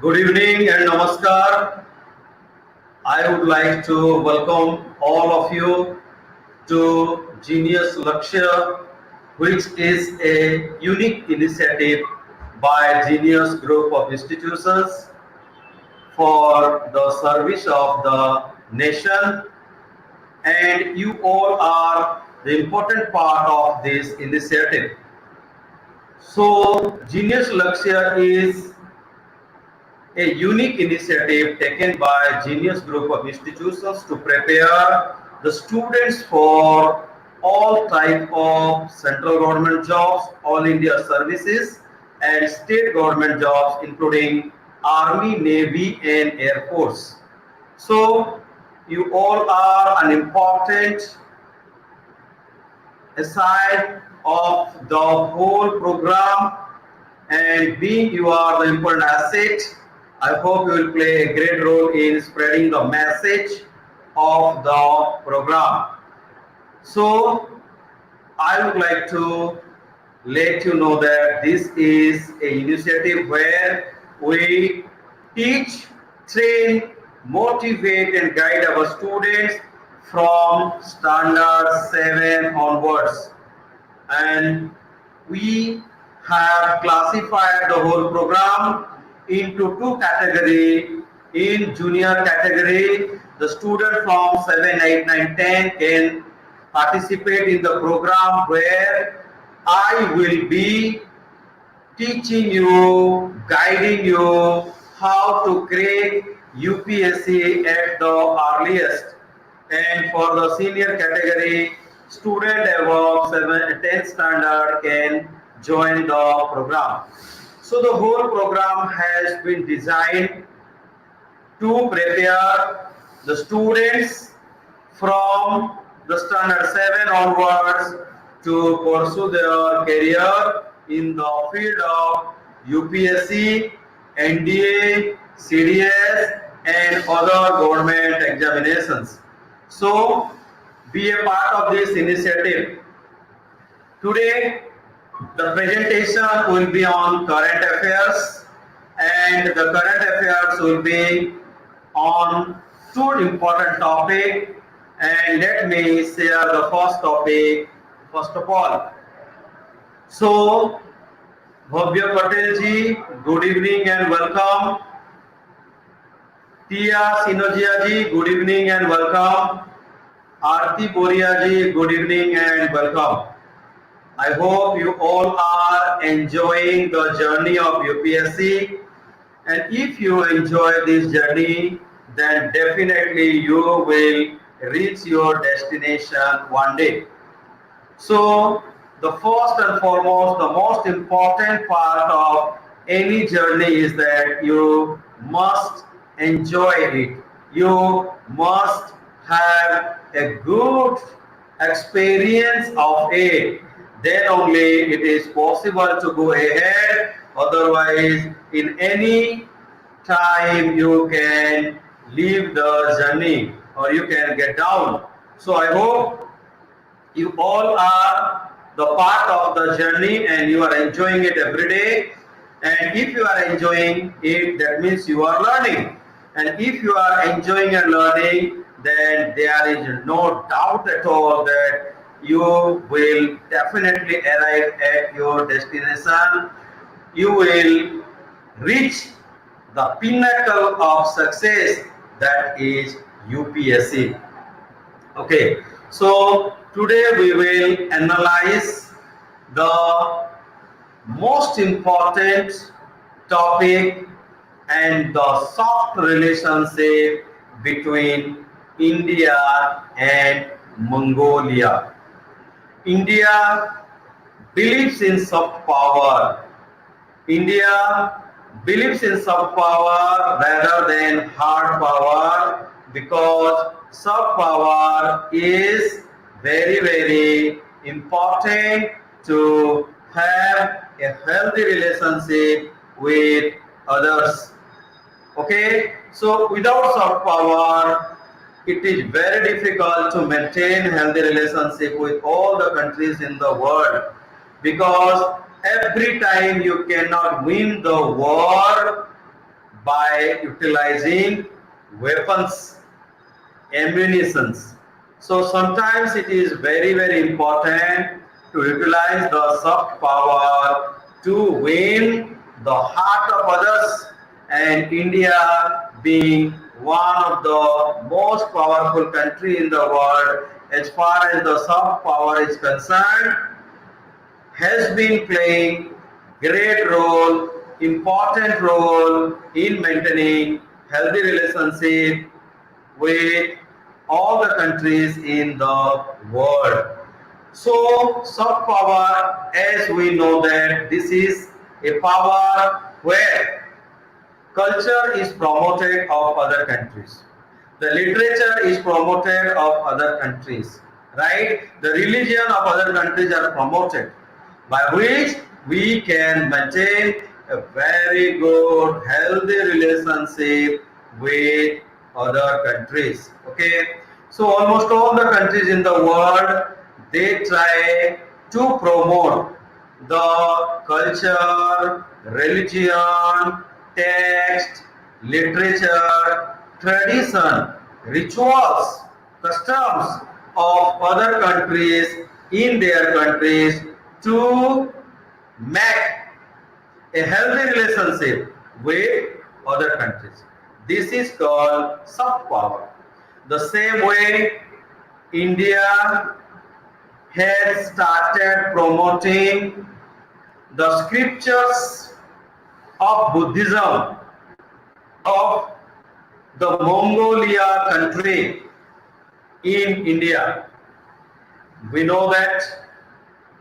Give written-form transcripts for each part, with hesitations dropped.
Good evening and namaskar. I would like to welcome all of you to Genius Lakshya, which is a unique initiative by Genius Group of Institutions for the service of the nation, and you all are the important part of this initiative. So, Genius Lakshya is a unique initiative taken by Genius Group of Institutions to prepare the students for all type of central government jobs, all India services, and state government jobs, including Army, Navy, and Air Force. So, you all are an important aside of the whole program, and being you are the important asset, I hope you will play a great role in spreading the message of the program. So I would like to let you know that this is a initiative where we teach, train, motivate and guide our students from standard 7 onwards, and we have classified the whole program into two categories. In junior category, the student from 7, 8, 9, 10 can participate in the program where I will be teaching you, guiding you how to create UPSC at the earliest. And for the senior category, student above 7, 10th standard can join the program. So the whole program has been designed to prepare the students from the standard 7 onwards to pursue their career in the field of UPSC, NDA, CDS, and other government examinations. So, be a part of this initiative. Today, the presentation will be on current affairs, and the current affairs will be on two important topics. And let me share the first topic first of all. So, Bhavya Patel ji, good evening and welcome. Tia Sinojia ji, good evening and welcome. Aarti Boria ji, good evening and welcome. I hope you all are enjoying the journey of UPSC, and if you enjoy this journey, then definitely you will reach your destination one day. So, the first and foremost, the most important part of any journey is that you must enjoy it. You must have a good experience of it. Then only it is possible to go ahead. Otherwise, in any time you can leave the journey or you can get down. So I hope you all are the part of the journey and you are enjoying it every day. And if you are enjoying it, that means you are learning. And if you are enjoying and learning, then there is no doubt at all that you will definitely arrive at your destination. You will reach the pinnacle of success, that is UPSC. Okay, so today we will analyze the most important topic and the soft relationship between India and Mongolia. India believes in soft power. India believes in soft power rather than hard power, because soft power is very, very important to have a healthy relationship with others. Okay, so without soft power, it is very difficult to maintain healthy relationship with all the countries in the world, because every time you cannot win the war, by utilizing weapons, ammunitions. So sometimes it is very, very important to utilize the soft power to win the heart of others. And India being one of the most powerful country in the world as far as the soft power is concerned, has been playing great role, important role in maintaining healthy relationship with all the countries in the world. So soft power, as we know that this is a power where culture is promoted of other countries. The literature is promoted of other countries, right? The religion of other countries are promoted, by which we can maintain a very good, healthy relationship with other countries. Okay, so almost all the countries in the world, they try to promote the culture, religion, text, literature, tradition, rituals, customs of other countries in their countries to make a healthy relationship with other countries. This is called soft power. The same way India has started promoting the scriptures of Buddhism of the Mongolia country in India. We know that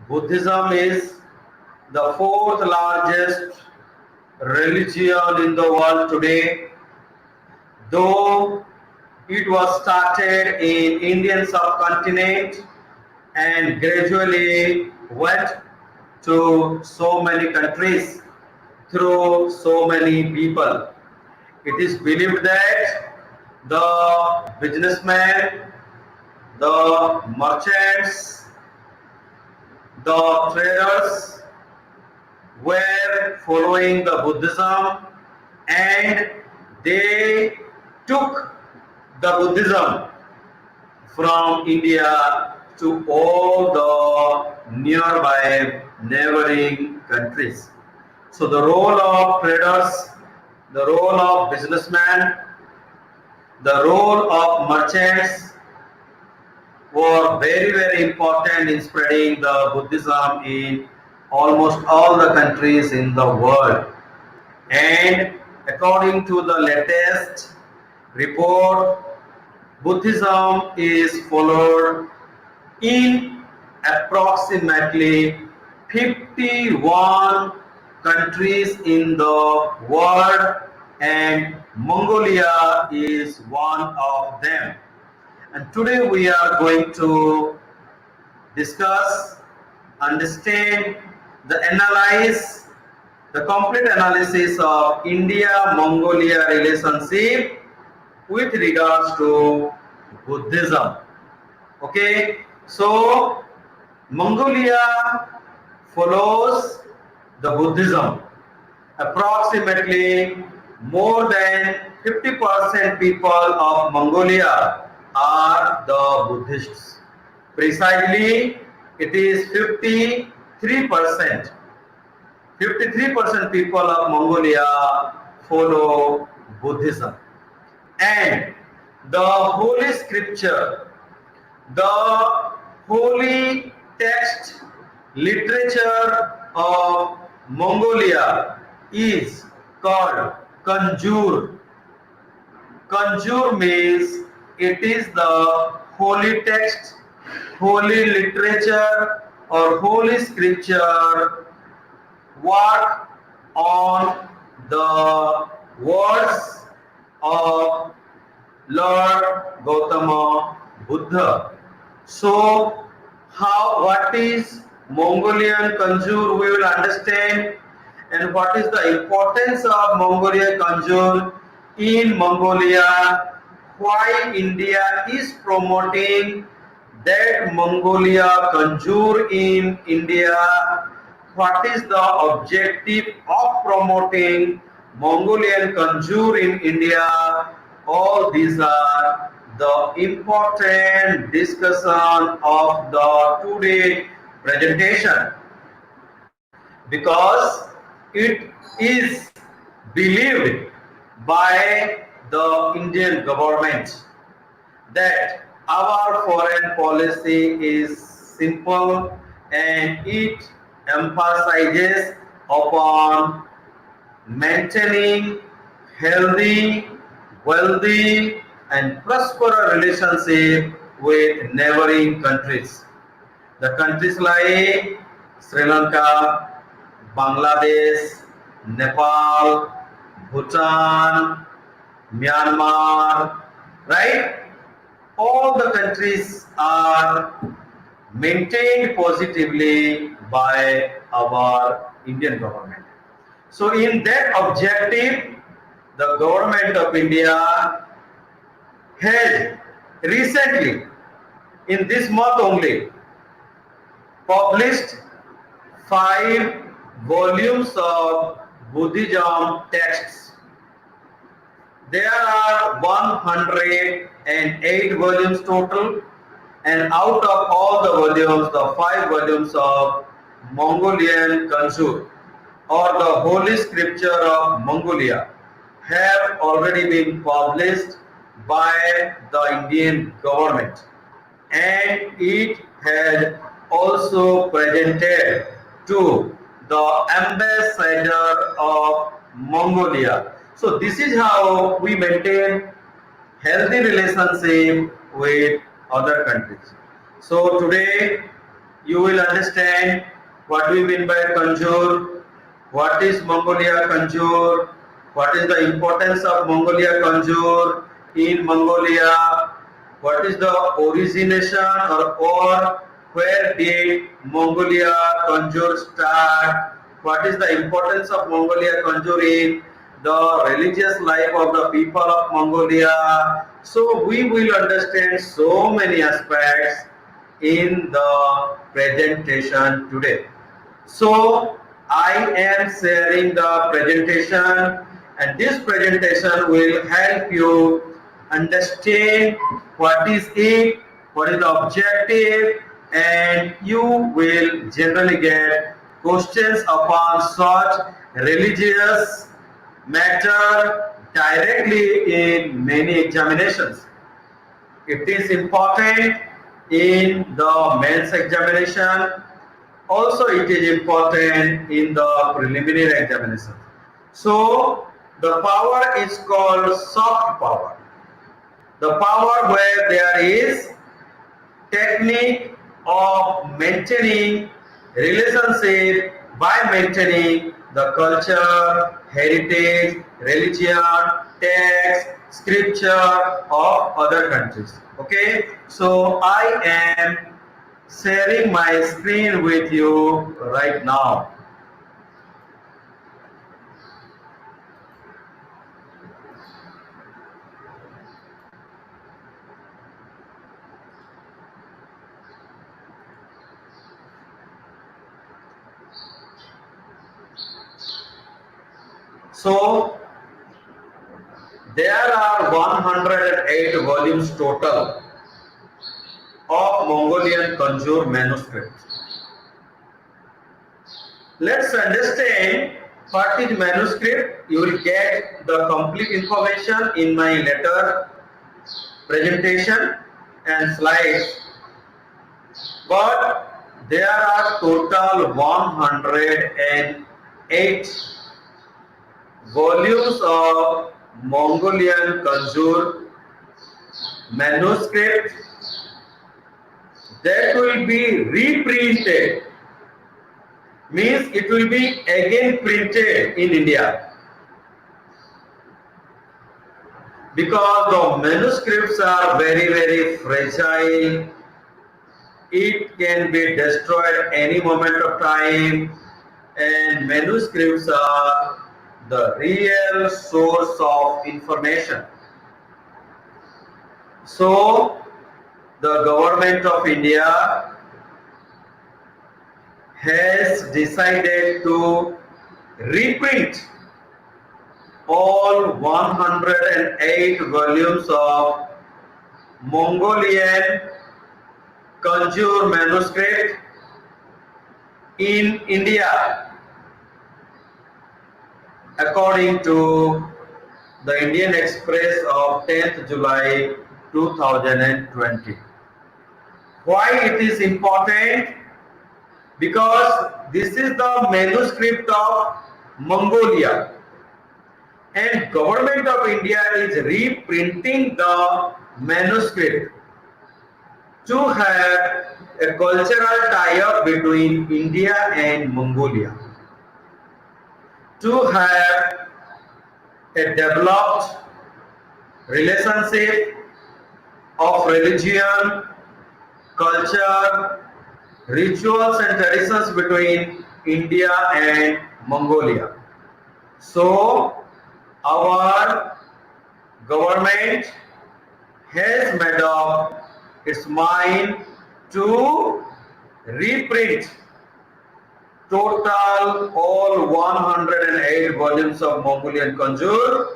Buddhism is the fourth largest religion in the world today, though it was started in Indian subcontinent and gradually went to so many countries through so many people. It is believed that the businessmen, the merchants, the traders were following the Buddhism, and they took the Buddhism from India to all the nearby neighboring countries. So the role of traders, the role of businessmen, the role of merchants were very, very important in spreading the Buddhism in almost all the countries in the world. And according to the latest report, Buddhism is followed in approximately 51 countries in the world, and Mongolia is one of them. And today we are going to discuss, understand, analyze the complete analysis of India-Mongolia relationship with regards to Buddhism. Okay, so Mongolia follows the Buddhism. Approximately more than 50% people of Mongolia are the Buddhists. Precisely, it is 53%. 53% people of Mongolia follow Buddhism. And the holy scripture, the holy text, literature of Mongolia is called Kanjur. Kanjur means it is the holy text, holy literature, or holy scripture work on the words of Lord Gautama Buddha. So, what is Mongolian Kanjur we will understand, and what is the importance of Mongolian Kanjur in Mongolia, why India is promoting that Mongolia Kanjur in India, what is the objective of promoting Mongolian conjure in India. All these are the important discussion of the today presentation because it is believed by the Indian government that our foreign policy is simple and it emphasizes upon maintaining healthy, wealthy, and prosperous relationship with neighboring countries. The countries like Sri Lanka, Bangladesh, Nepal, Bhutan, Myanmar, right? All the countries are maintained positively by our Indian government. So in that objective, the government of India has recently, in this month only, published 5 volumes of Buddhism texts. There are 108 volumes total, and out of all the volumes, the 5 volumes of Mongolian Kansu or the Holy Scripture of Mongolia have already been published by the Indian government, and it has also presented to the ambassador of Mongolia. So this is how we maintain healthy relationship with other countries. So today you will understand what we mean by Kanjur, what is Mongolia Kanjur, what is the importance of Mongolia Kanjur in Mongolia, what is the origination or where did Mongolia Kanjur start, what is the importance of Mongolia Kanjur in the religious life of the people of Mongolia. So we will understand so many aspects in the presentation today. So I am sharing the presentation, and this presentation will help you understand what is it, what is the objective, and you will generally get questions upon such religious matter directly in many examinations. It is important in the mains examination. Also, it is important in the preliminary examination. So, the power is called soft power. The power where there is technique of maintaining relationship by maintaining the culture, heritage, religion, text, scripture of other countries. Okay, so I am sharing my screen with you right now. So there are 108 volumes total of Mongolian Kanjur manuscripts. Let's understand what is manuscript. You will get the complete information in my later presentation and slides. But there are total 108 volumes of Mongolian Kanjur manuscript that will be reprinted, means it will be again printed in India, because the manuscripts are very fragile. It can be destroyed any moment of time, and manuscripts are the real source of information. So the government of India has decided to reprint all 108 volumes of Mongolian conjure manuscript in India according to the Indian Express of 10th July 2020. Why it is important? Because this is the manuscript of Mongolia, and government of India is reprinting the manuscript to have a cultural tie-up between India and Mongolia, to have a developed relationship of religion, culture, rituals and traditions between India and Mongolia. So our government has made up its mind to reprint total all 108 volumes of Mongolian conjure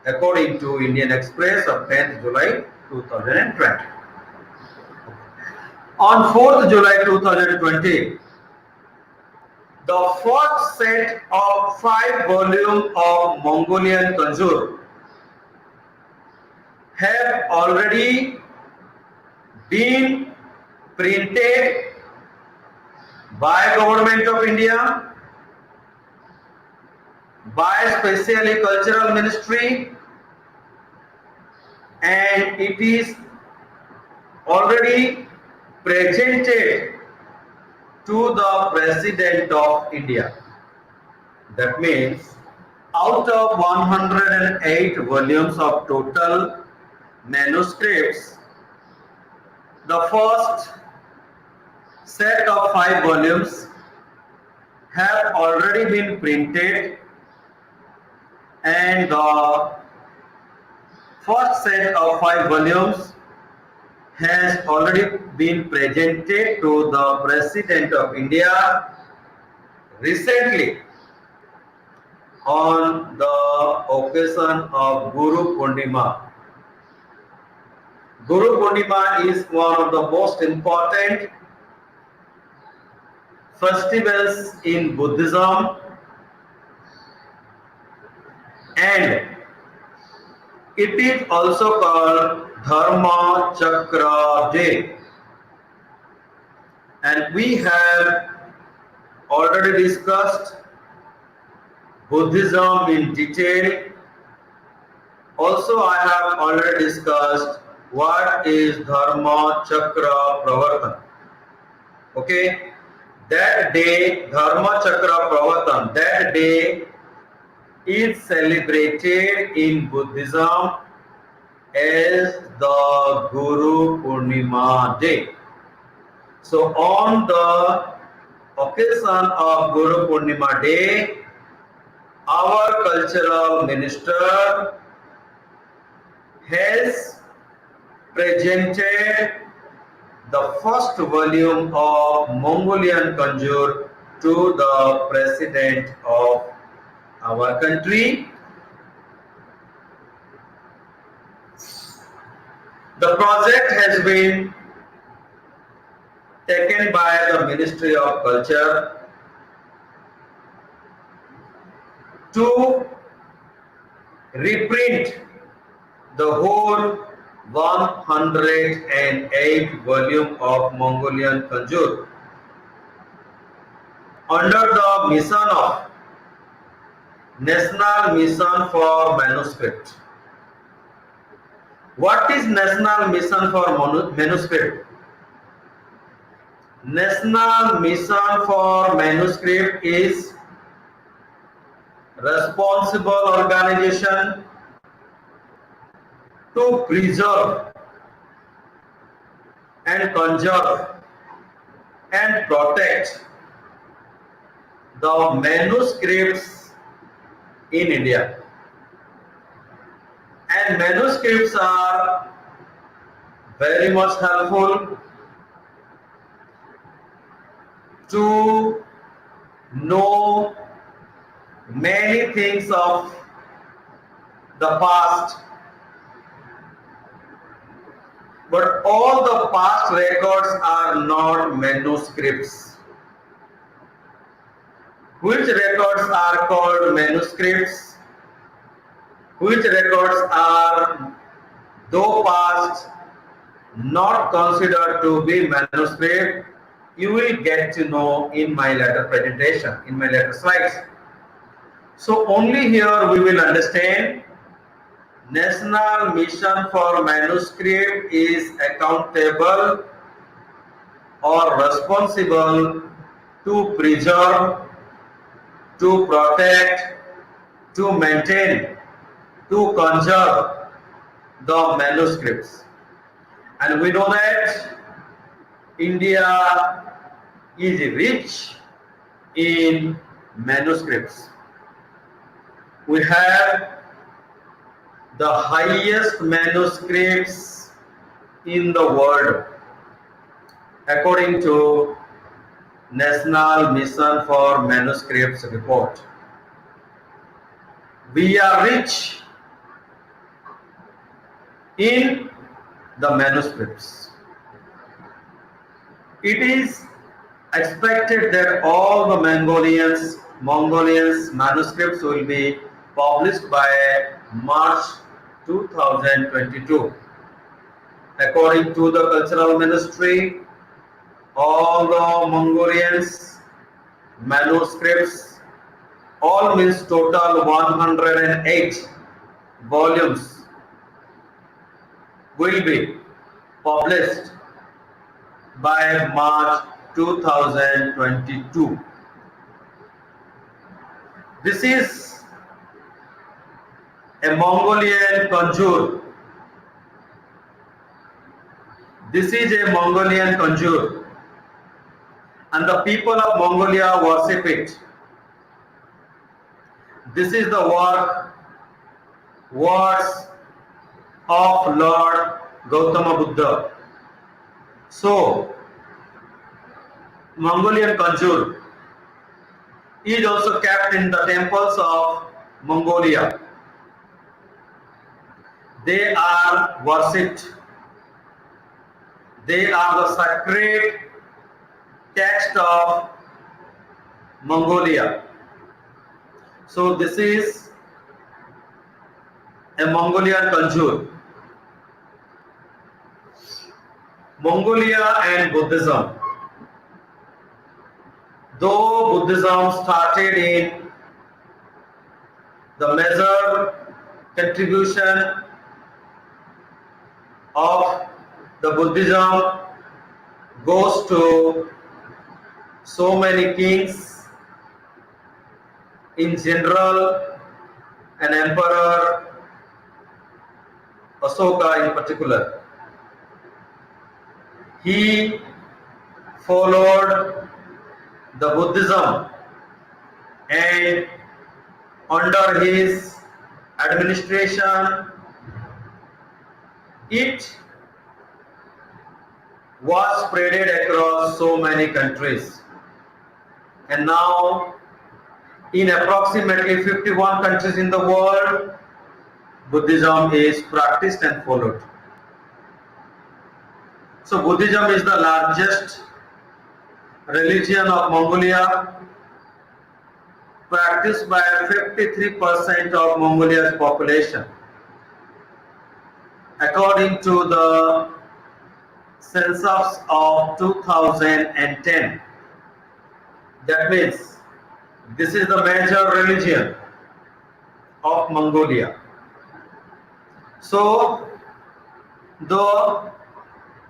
according to Indian Express of 10th July 2020. On 4th July 2020, the first set of 5 volumes of Mongolian conjure have already been printed by Government of India, by specially Cultural Ministry, and it is already presented to the President of India. That means out of 108 volumes of total manuscripts, the first set of 5 volumes have already been printed, and the first set of 5 volumes has already been presented to the President of India recently on the occasion of Guru Purnima. Guru Purnima is one of the most important festivals in Buddhism, and it is also called Dharma Chakra Day. And we have already discussed Buddhism in detail. Also, I have already discussed what is Dharma Chakra Pravartan. Okay, that day, Dharma Chakra Pravartan, that day is celebrated in Buddhism as the Guru Purnima Day. So on the occasion of Guru Purnima Day, our cultural minister has presented the first volume of Mongolian conjure to the President of our country. The project has been taken by the Ministry of Culture to reprint the whole 108 volume of Mongolian conjure under the mission of National Mission for Manuscript. What is National Mission for Manuscript? National Mission for Manuscript is responsible organization to preserve and conserve and protect the manuscripts in India. And manuscripts are very much helpful to know many things of the past, but all the past records are not manuscripts. Which records are called manuscripts? Which records are, though past, not considered to be manuscript? You will get to know in my later presentation, in my later slides. So only here we will understand National Mission for Manuscript is accountable or responsible to preserve, to protect, to maintain, to conserve the manuscripts. And we know that India is rich in manuscripts. We have the highest manuscripts in the world according to National Mission for Manuscripts report. We are rich in the manuscripts. It is expected that all the Mongolians manuscripts will be published by March 2022. According to the Cultural Ministry, all the Mongolians manuscripts, all means total 108 volumes, will be published by March 2022. This is a Mongolian conjure. This is a Mongolian conjure, and the people of Mongolia worship it. This is the words of Lord Gautama Buddha. So, Mongolian conjure is also kept in the temples of Mongolia. They are worshipped. They are the sacred text of Mongolia. So this is a Mongolian conjure. Mongolia and Buddhism. Though Buddhism started in, the major contribution of the Buddhism goes to so many kings, in general, an emperor, Asoka in particular. He followed the Buddhism, and under his administration it was spread across so many countries, and now in approximately 51 countries in the world, Buddhism is practiced and followed. So Buddhism is the largest religion of Mongolia, practiced by 53% of Mongolia's population. According to the census of 2010, that means this is the major religion of Mongolia. So the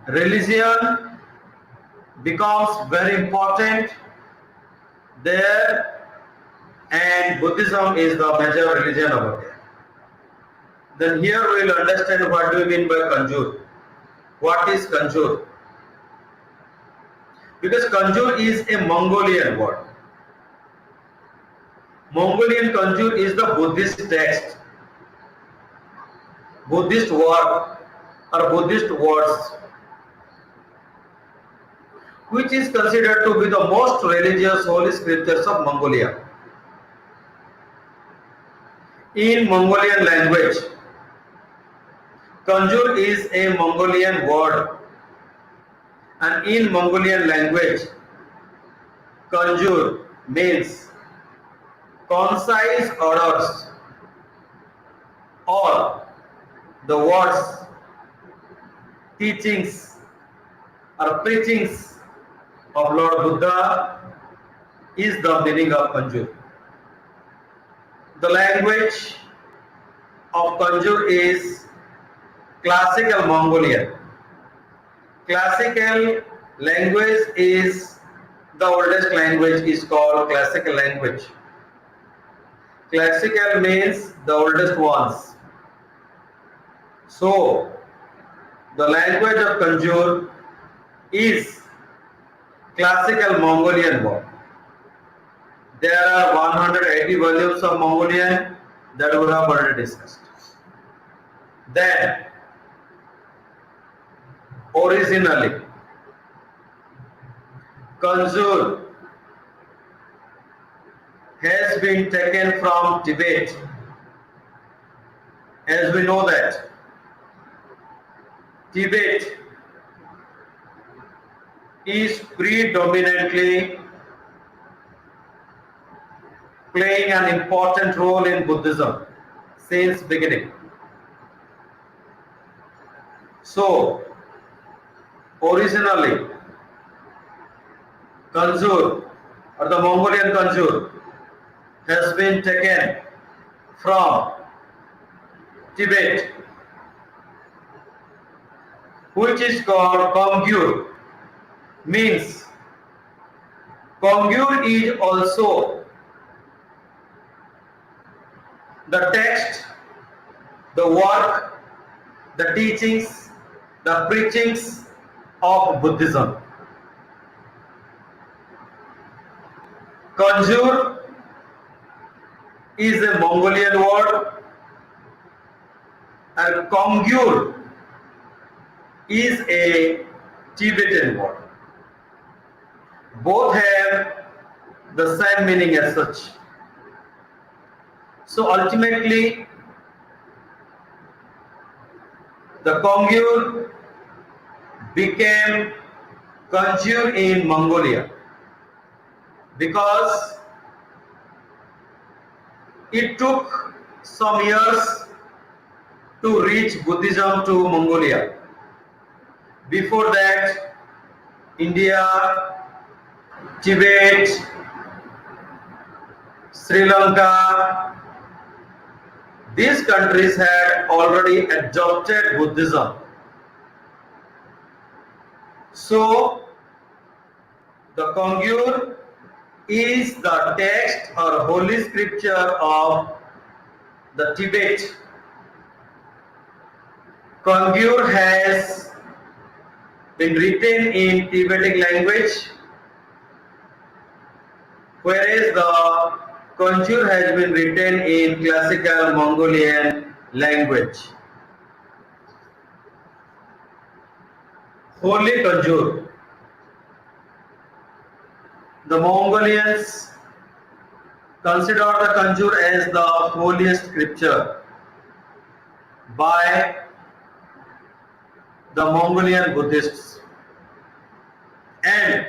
religion becomes very important there, and Buddhism is the major religion over there. Then here we will understand what do we mean by conjure. What is conjure? Because conjure is a Mongolian word. Mongolian conjure is the Buddhist text, Buddhist word or Buddhist words, which is considered to be the most religious holy scriptures of Mongolia. In Mongolian language, Kanjur is a Mongolian word, and in Mongolian language, Kanjur means concise orders or the words, teachings or preachings of Lord Buddha is the meaning of Kanjur. The language of Kanjur is classical Mongolian. Classical language is the oldest language is called classical language. Classical means the oldest ones. So the language of Kanjur is classical Mongolian word. There are 180 volumes of Mongolian that we have already discussed. Then, originally, Kanjur has been taken from Tibet. As we know that Tibet is predominantly playing an important role in Buddhism since beginning. So, originally, Kanjur or the Mongolian Kanjur has been taken from Tibet, which is called Kongyur. Means Kongyur is also the text, the work, the teachings, the preachings of Buddhism. Kanjur is a Mongolian word and Kongyur is a Tibetan word. Both have the same meaning as such. So ultimately, the Kongyur became Kanjur in Mongolia because it took some years to reach Buddhism to Mongolia. Before that, India, Tibet, Sri Lanka, these countries had already adopted Buddhism. So, the Kongyur is the text or holy scripture of the Tibet. Kongyur has been written in Tibetan language, whereas the Kanjur has been written in classical Mongolian language. Holy Kanjur. The Mongolians consider the Kanjur as the holiest scripture by the Mongolian Buddhists, and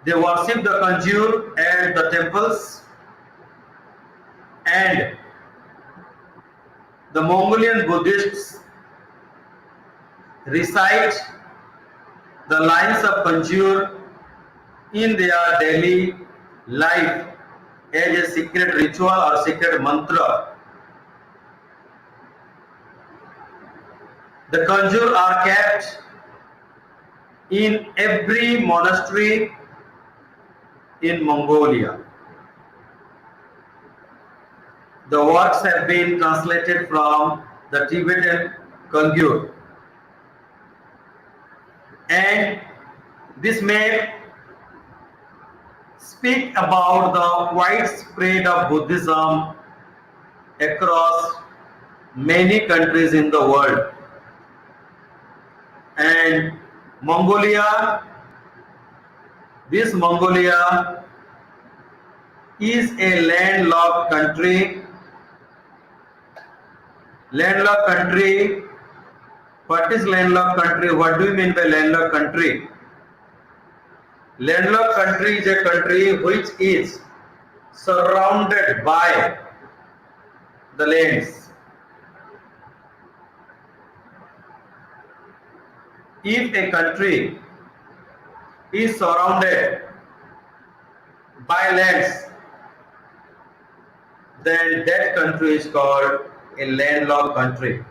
they worship the Kanjur at the temples, and the Mongolian Buddhists recite the lines of Kanjur in their daily life as a secret ritual or secret mantra. The Kanjur are kept in every monastery in Mongolia. The works have been translated from the Tibetan Kanjur, and this may speak about the widespread of Buddhism across many countries in the world. And Mongolia, this Mongolia is a landlocked country. Landlocked country. What is landlocked country? What do you mean by landlocked country? Landlocked country is a country which is surrounded by the lands. If a country is surrounded by lands, then that country is called a landlocked country.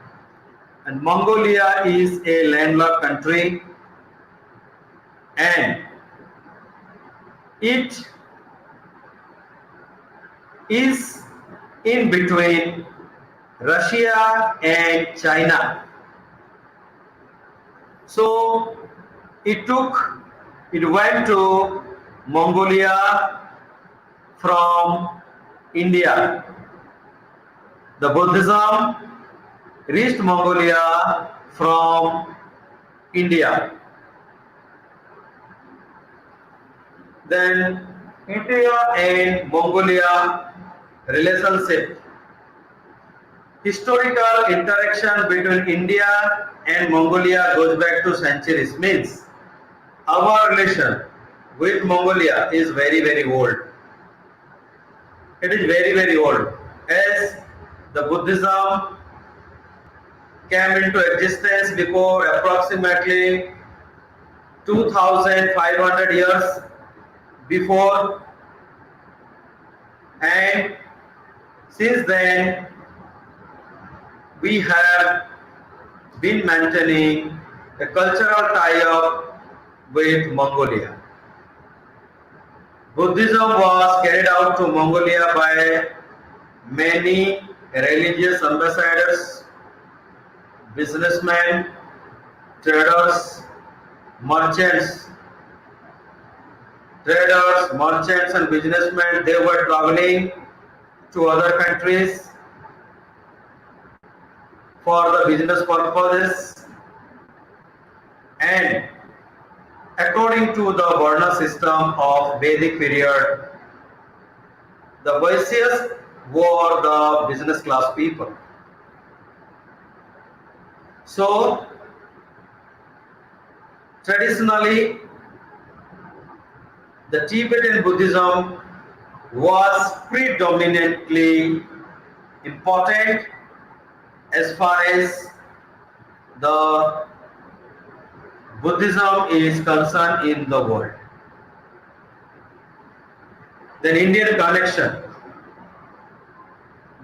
And Mongolia is a landlocked country, and it is in between Russia and China. So it went to Mongolia from India. The Buddhism reached Mongolia from India. Then India and Mongolia relationship. Historical interaction between India and Mongolia goes back to centuries. Means our relation with Mongolia is very old. It is very old. As the Buddhism came into existence before approximately 2500 years before, and since then we have been maintaining a cultural tie-up with Mongolia. Buddhism was carried out to Mongolia by many religious ambassadors, businessmen, traders, merchants. Traders, merchants and businessmen, they were traveling to other countries for the business purposes, and according to the Varna system of Vedic period, the Vaishyas were the business class people. So traditionally the Tibetan Buddhism was predominantly important as far as the Buddhism is concerned in the world. Then Indian connection.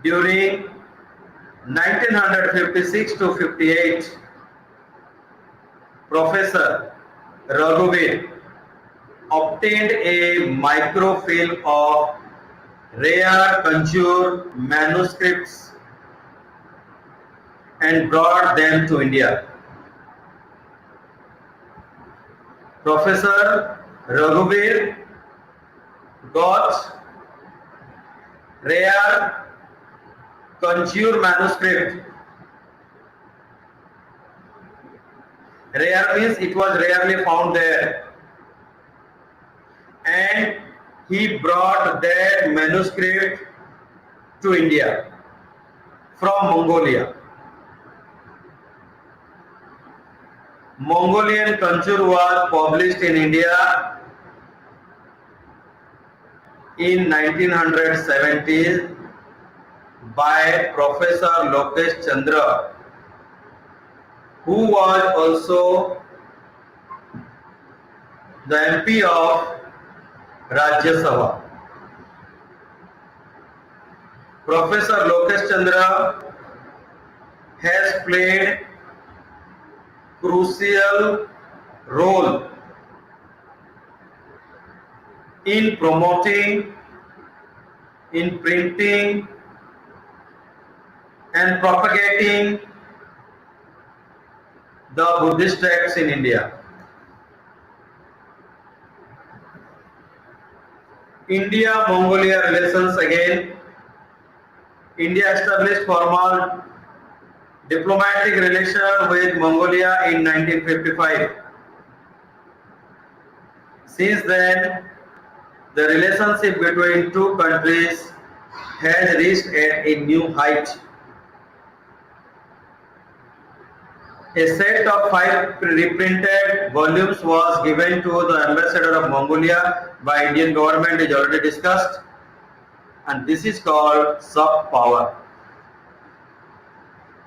During 1956 to 58, Professor Raghuvir obtained a microfilm of rare conjured manuscripts and brought them to India. Professor Raghuvir got rare conjured manuscript. Rare means it was rarely found there, and he brought that manuscript to India from Mongolia. Mongolian Kanchur was published in India in 1970s by Professor Lokesh Chandra, who was also the MP of Rajya Sabha. Professor Lokesh Chandra has played crucial role in promoting, in printing and propagating the Buddhist texts in India. India-Mongolia relations again. India established formal diplomatic relation with Mongolia in 1955. Since then, the relationship between two countries has reached at a new height. A set of 5 reprinted volumes was given to the ambassador of Mongolia by Indian government, is already discussed, and this is called soft power.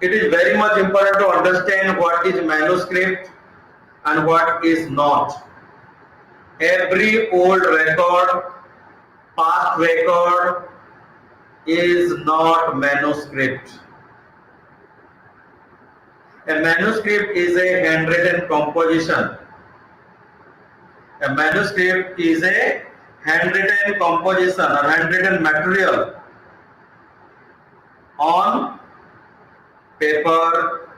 It is very much important to understand what is manuscript and what is not. Every old record, past record is not manuscript. A manuscript is a handwritten composition. A manuscript is a handwritten composition or handwritten material on paper,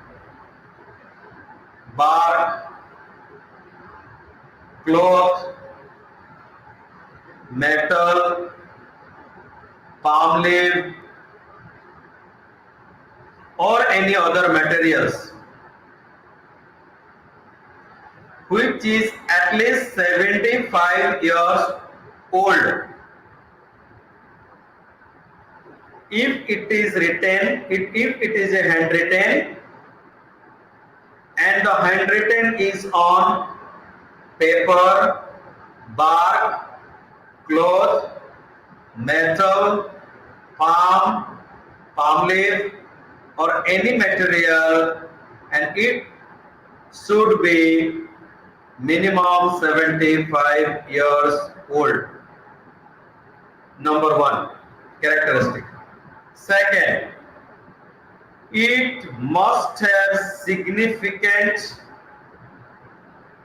bark, cloth, metal, palm leaf, or any other materials which is at least 75 years old. If it is written, if it is a handwritten and the handwritten is on paper, bark, cloth, metal, palm leaf, or any material, and it should be minimum 75 years old. Number one characteristic. Second, it must have significant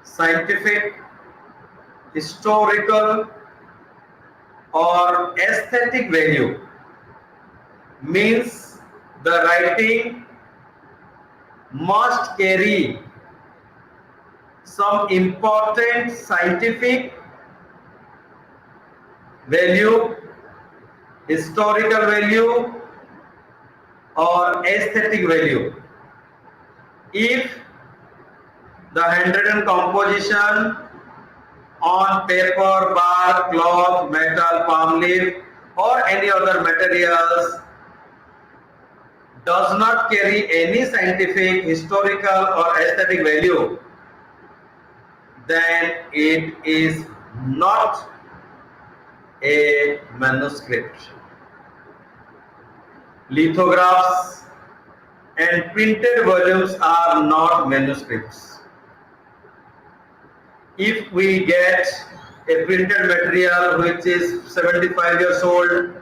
scientific, historical, or aesthetic value. Means the writing must carry some important scientific value, historical value, or aesthetic value. If the handwritten composition on paper, bark, cloth, metal, palm leaf, or any other materials does not carry any scientific, historical, or aesthetic value, then it is not a manuscript. Lithographs and printed volumes are not manuscripts. If we get a printed material which is 75 years old,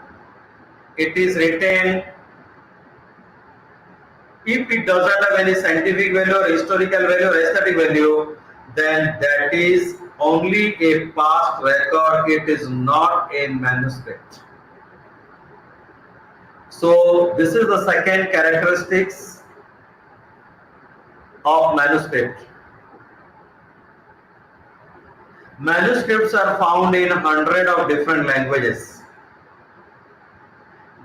it is written, if it doesn't have any scientific value or historical value or aesthetic value, then that is only a past record, it is not a manuscript. So this is the second characteristics of manuscript. Manuscripts are found in 100 of different languages.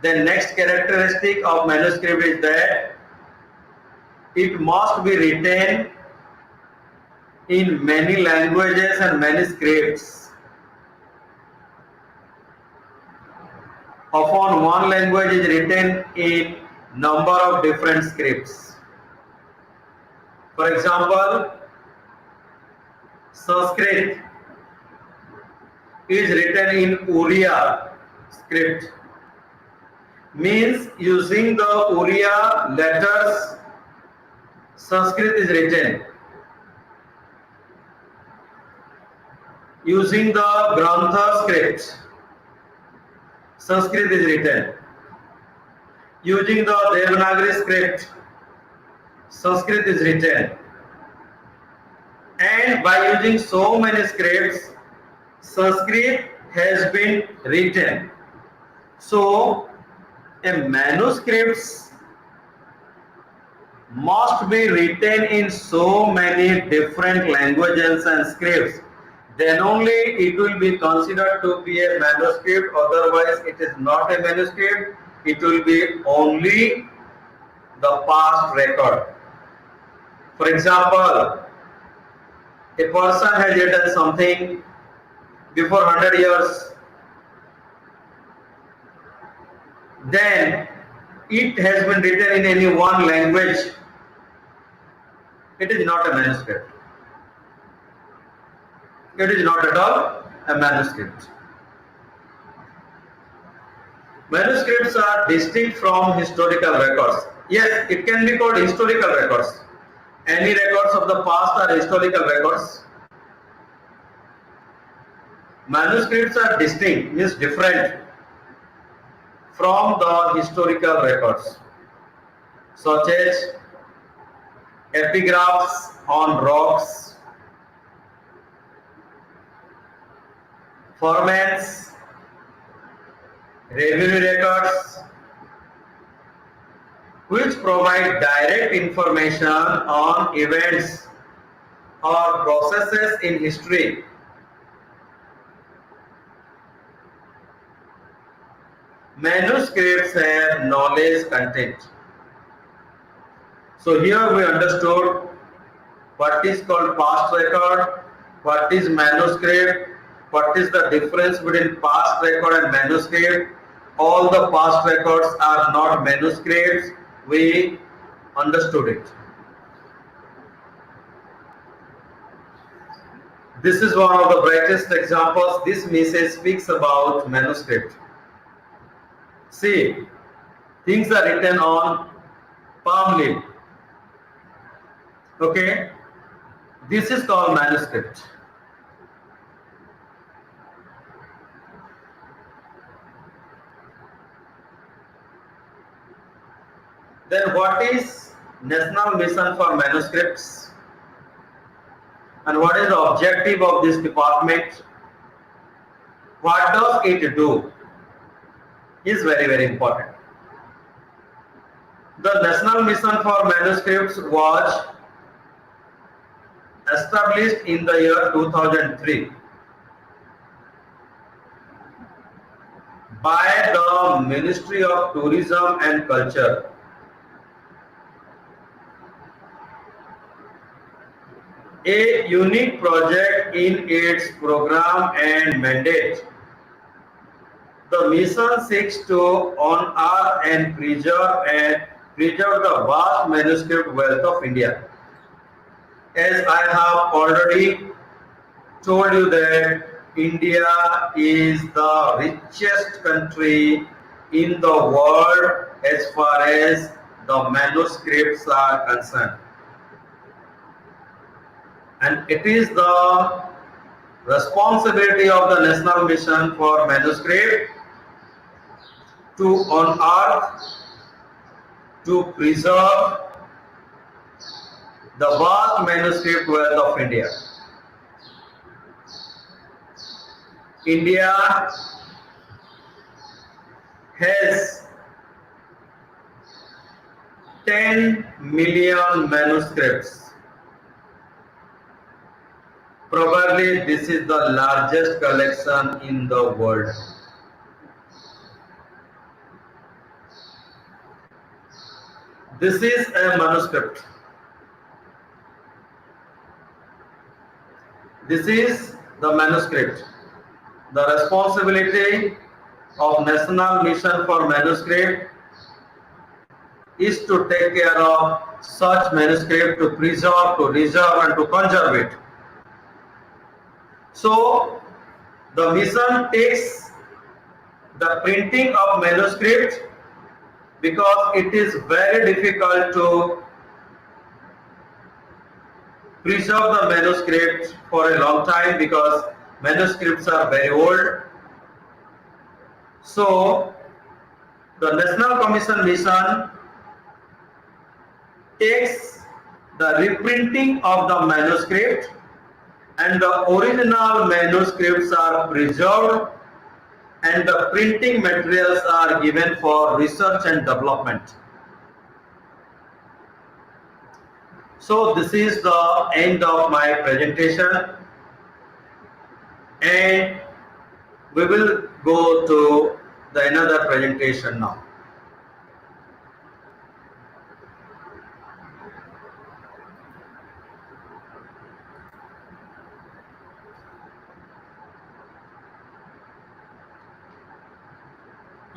The next characteristic of manuscript is that it must be written in many languages and many scripts. Often one language is written in number of different scripts. For example, Sanskrit is written in Uriya script. Means using the Uriya letters, Sanskrit is written. Using the Grantha script, Sanskrit is written. Using the Devanagari script, Sanskrit is written. And by using so many scripts, Sanskrit has been written. So, a manuscripts must be written in so many different languages and scripts. Then only it will be considered to be a manuscript, otherwise it is not a manuscript, it will be only the past record. For example, a person has written something before 100 years then it has been written in any one language, it is not a manuscript. It is not at all a manuscript. Manuscripts are distinct from historical records. Yes, it can be called historical records. Any records of the past are historical records. Manuscripts are distinct, means different from the historical records, such as epigraphs on rocks, formats, revenue records, which provide direct information on events or processes in history. Manuscripts have knowledge content. So here we understood what is called past record, what is manuscript, what is the difference between past record and manuscript. All the past records are not manuscripts. We understood it. This is one of the brightest examples. This message speaks about manuscript. See, things are written on palm leaf. Okay, this is called manuscript. Then what is National Mission for Manuscripts and what is the objective of this department? What does it do is very important. The National Mission for Manuscripts was established in the year 2003 by the Ministry of Tourism and Culture. A unique project in its program and mandate. The mission seeks to unearth and preserve the vast manuscript wealth of India. As I have already told you that India is the richest country in the world as far as the manuscripts are concerned. And it is the responsibility of the National Mission for Manuscript to unearth, to preserve the vast manuscript wealth of India. India has 10 million manuscripts. Probably this is the largest collection in the world. This is a manuscript. This is the manuscript. The responsibility of National Mission for Manuscript is to take care of such manuscript, to preserve, to reserve and to conserve it. So the mission takes the printing of manuscript because it is very difficult to preserve the manuscript for a long time because manuscripts are very old. So the National Commission Mission takes the reprinting of the manuscript and the original manuscripts are preserved and the printing materials are given for research and development. So this is the end of my presentation and we will go to the another presentation now.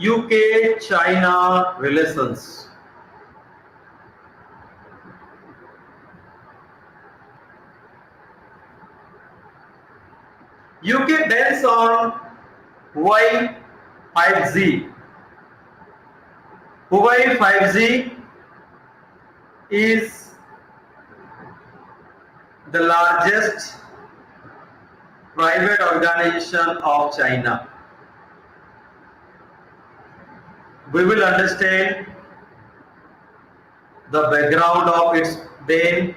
UK-China relations. UK bans on Huawei 5G. Huawei 5G is the largest private organization of China. We will understand the background of its ban.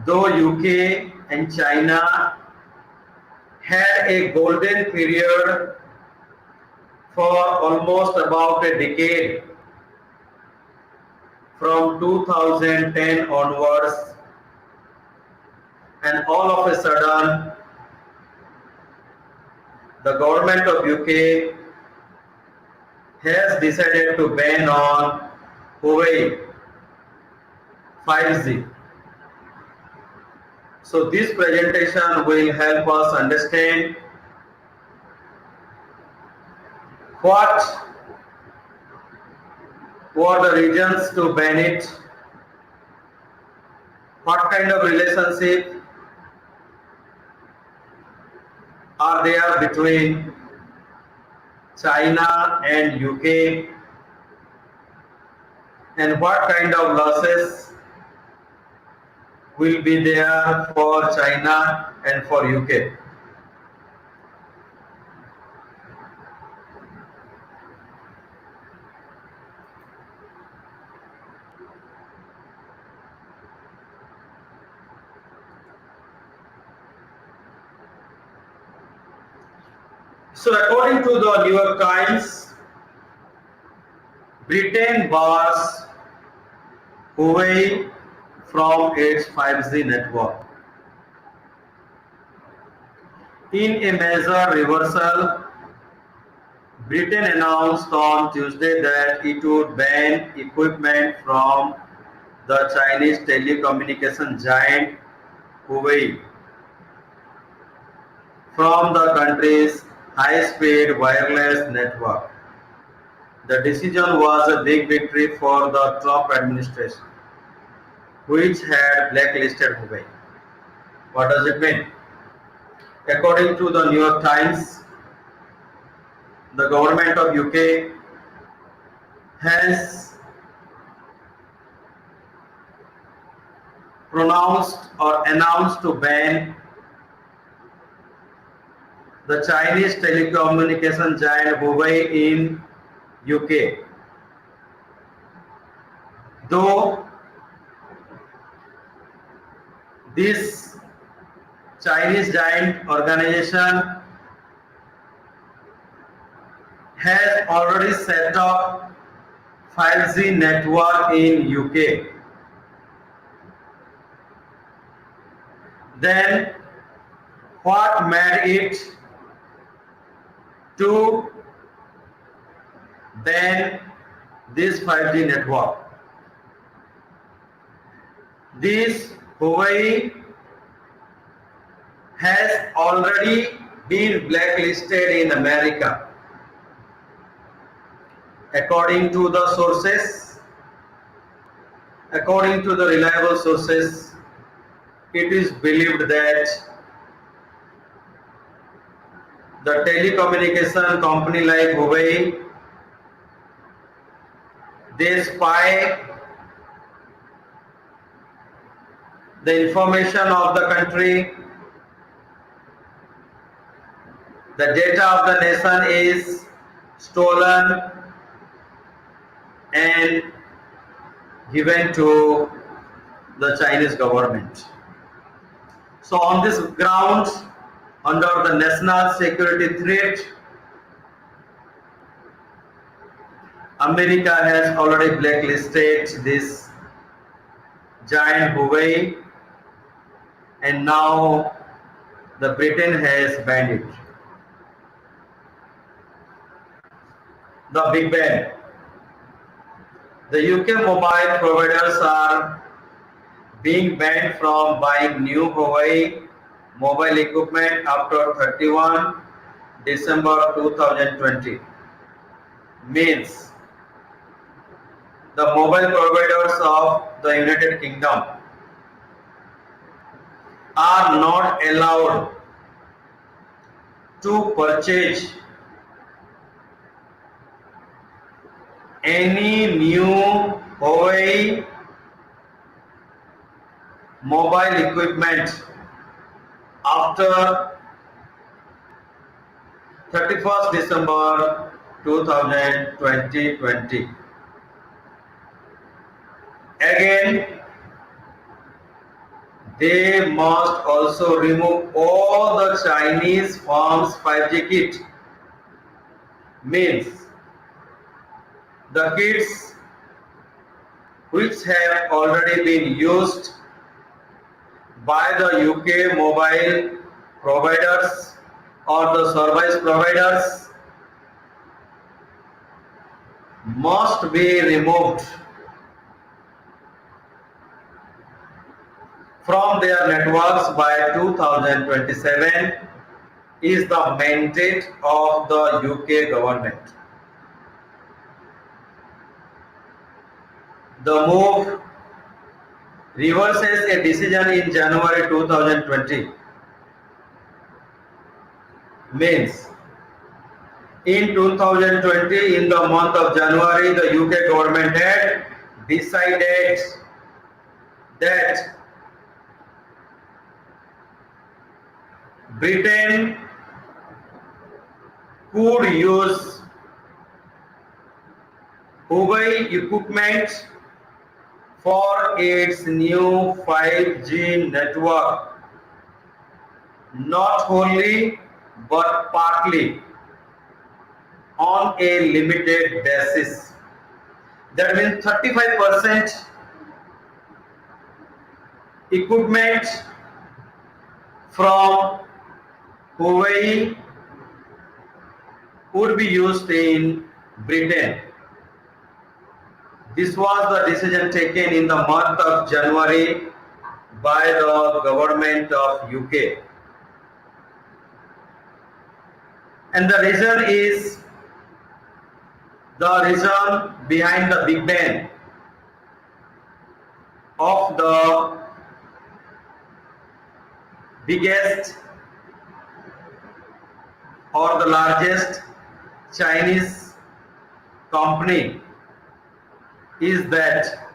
Though UK and China had a golden period for almost about a decade from 2010 onwards, and all of a sudden the government of UK has decided to ban on Huawei 5G. So this presentation will help us understand what were the reasons to ban it, what kind of relationship are there between China and UK, and what kind of losses will be there for China and for UK. So according to the New York Times, Britain bars Huawei from its 5G network. In a major reversal, Britain announced on Tuesday that it would ban equipment from the Chinese telecommunication giant Huawei from the country's high-speed wireless network. The decision was a big victory for the Trump administration, which had blacklisted Huawei. What does it mean? According to the New York Times, the government of UK has pronounced or announced to ban the Chinese telecommunication giant Huawei in UK. Though this Chinese giant organization has already set up 5G network in UK, then what made it to ban this 5G network? This Huawei has already been blacklisted in America. According to the sources, according to the reliable sources, it is believed that the telecommunication company like Huawei, they spy the information of the country, the data of the nation is stolen and given to the Chinese government. So on this ground, under the national security threat, America has already blacklisted this giant Huawei, and now the Britain has banned it. The Big Ban. The UK mobile providers are being banned from buying new Huawei mobile equipment after 31 December 2020. means the mobile providers of the United Kingdom are not allowed to purchase any new Huawei mobile equipment after 31st December 2020. Again, they must also remove all the Chinese firms 5G kit, means the kits which have already been used by the UK mobile providers or the service providers must be removed from their networks by 2027 is the mandate of the UK government. The move reverses a decision in January 2020. Means in 2020, in the month of January, the UK government had decided that Britain could use Huawei equipment for its new 5G network, not wholly but partly on a limited basis. That means 35% equipment from Huawei would be used in Britain. This was the decision taken in the month of January by the government of UK. And the reason behind the Big Bang of the biggest or the largest Chinese company is that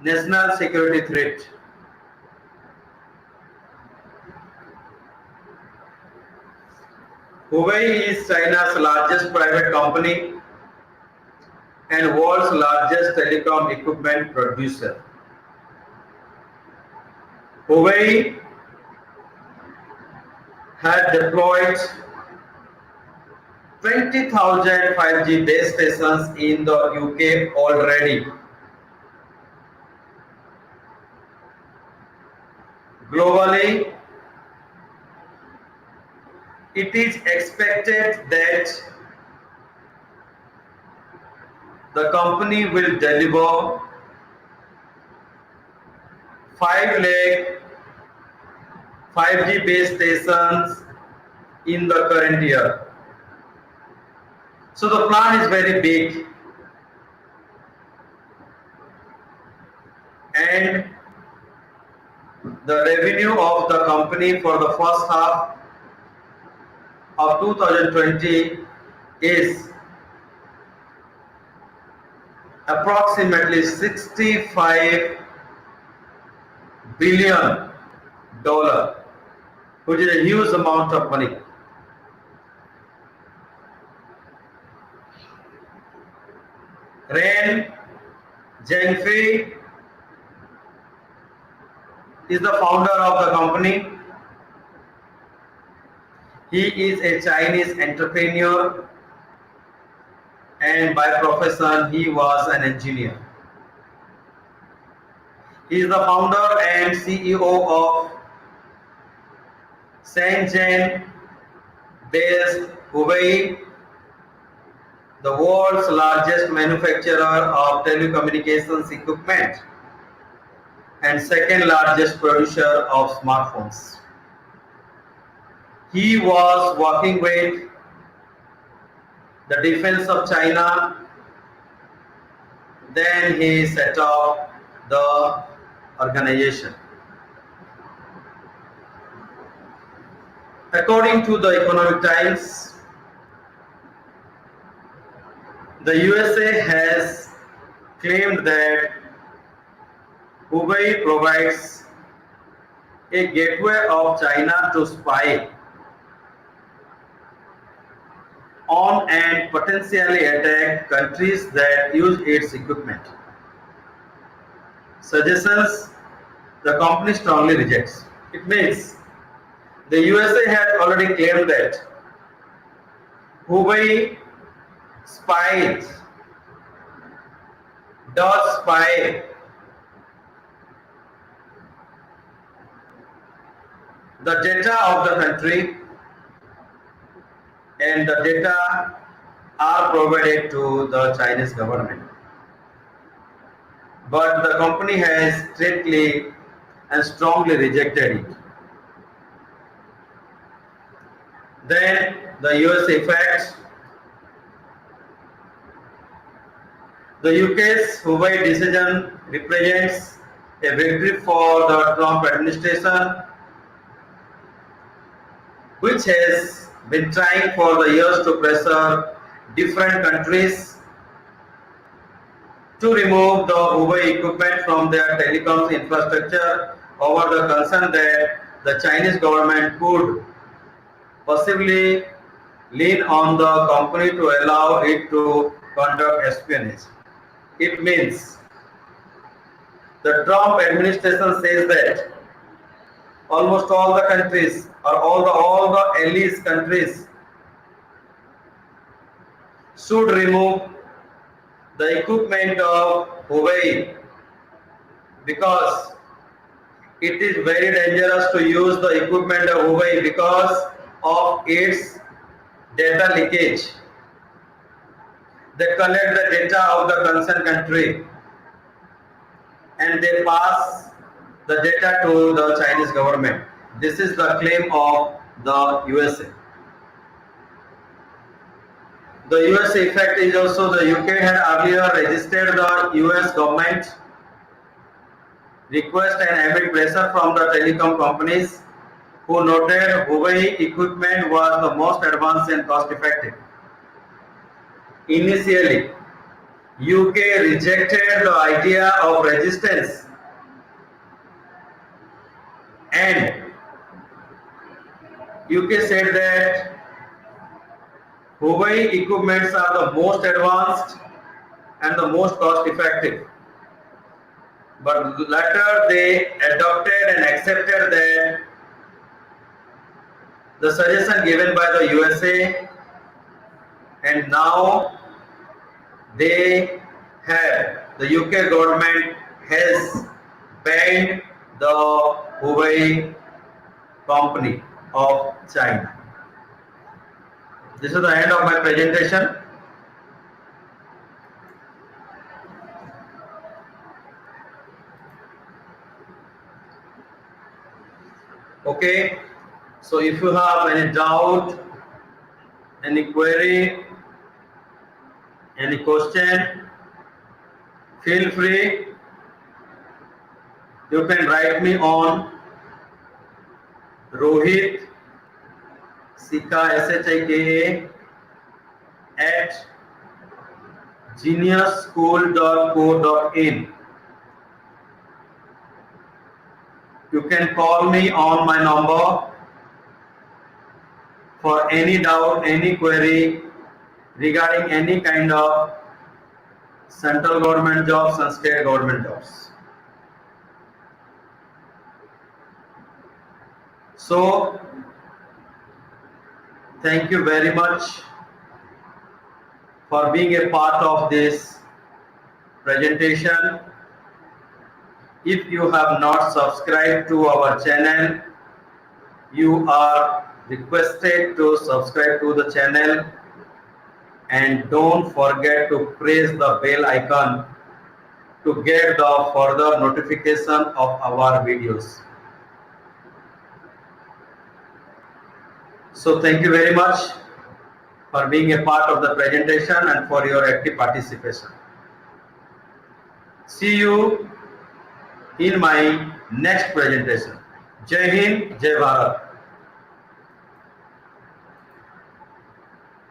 national security threat. Huawei is China's largest private company and world's largest telecom equipment producer. Huawei had deployed 20,000 5G base stations in the UK already. Globally, it is expected that the company will deliver 5 lakh 5G base stations in the current year. So the plan is very big, and the revenue of the company for the first half of 2020 is approximately $65 billion, which is a huge amount of money. Ren Zhengfei is the founder of the company. He is a Chinese entrepreneur, and by profession he was an engineer. He is the founder and CEO of Shenzhen based Huawei, the world's largest manufacturer of telecommunications equipment and second largest producer of smartphones. He was working with the defense of China. Then he set up the organization. According to the Economic Times, the USA has claimed that Huawei provides a gateway of China to spy on and potentially attack countries that use its equipment. Suggestions the company strongly rejects. It means the USA has already claimed that Huawei spies, does spy the data of the country, and the data are provided to the Chinese government. But the company has strictly and strongly rejected it. Then the US effects. The UK's Huawei decision represents a victory for the Trump administration, which has been trying for the years to pressure different countries to remove the Huawei equipment from their telecoms infrastructure over the concern that the Chinese government could possibly lean on the company to allow it to conduct espionage. It means the Trump administration says that almost all the countries or all the allies countries should remove the equipment of Huawei because it is very dangerous to use the equipment of Huawei because of its data leakage. They collect the data of the concerned country and they pass the data to the Chinese government. This is the claim of the USA. The US effect is also the UK had earlier registered the US government request and amid pressure from the telecom companies who noted Huawei equipment was the most advanced and cost effective. Initially, UK rejected the idea of resistance and UK said that Huawei equipments are the most advanced and the most cost effective. But later they adopted and accepted that the suggestion given by the USA, and now they have, the UK government has banned the Huawei company of China. This is the end of my presentation. Okay, so if you have any doubt, any query, any question, feel free. You can write me on Rohit Shika at geniusschool.co.in. You can call me on my number for any doubt, any query regarding any kind of central government jobs and state government jobs. So, thank you very much for being a part of this presentation. If you have not subscribed to our channel, you are requested to subscribe to the channel and don't forget to press the bell icon to get the further notification of our videos. So thank you very much. for being a part of the presentation and for your active participation. See you in my next presentation. Jai Hind, Jai Bharat.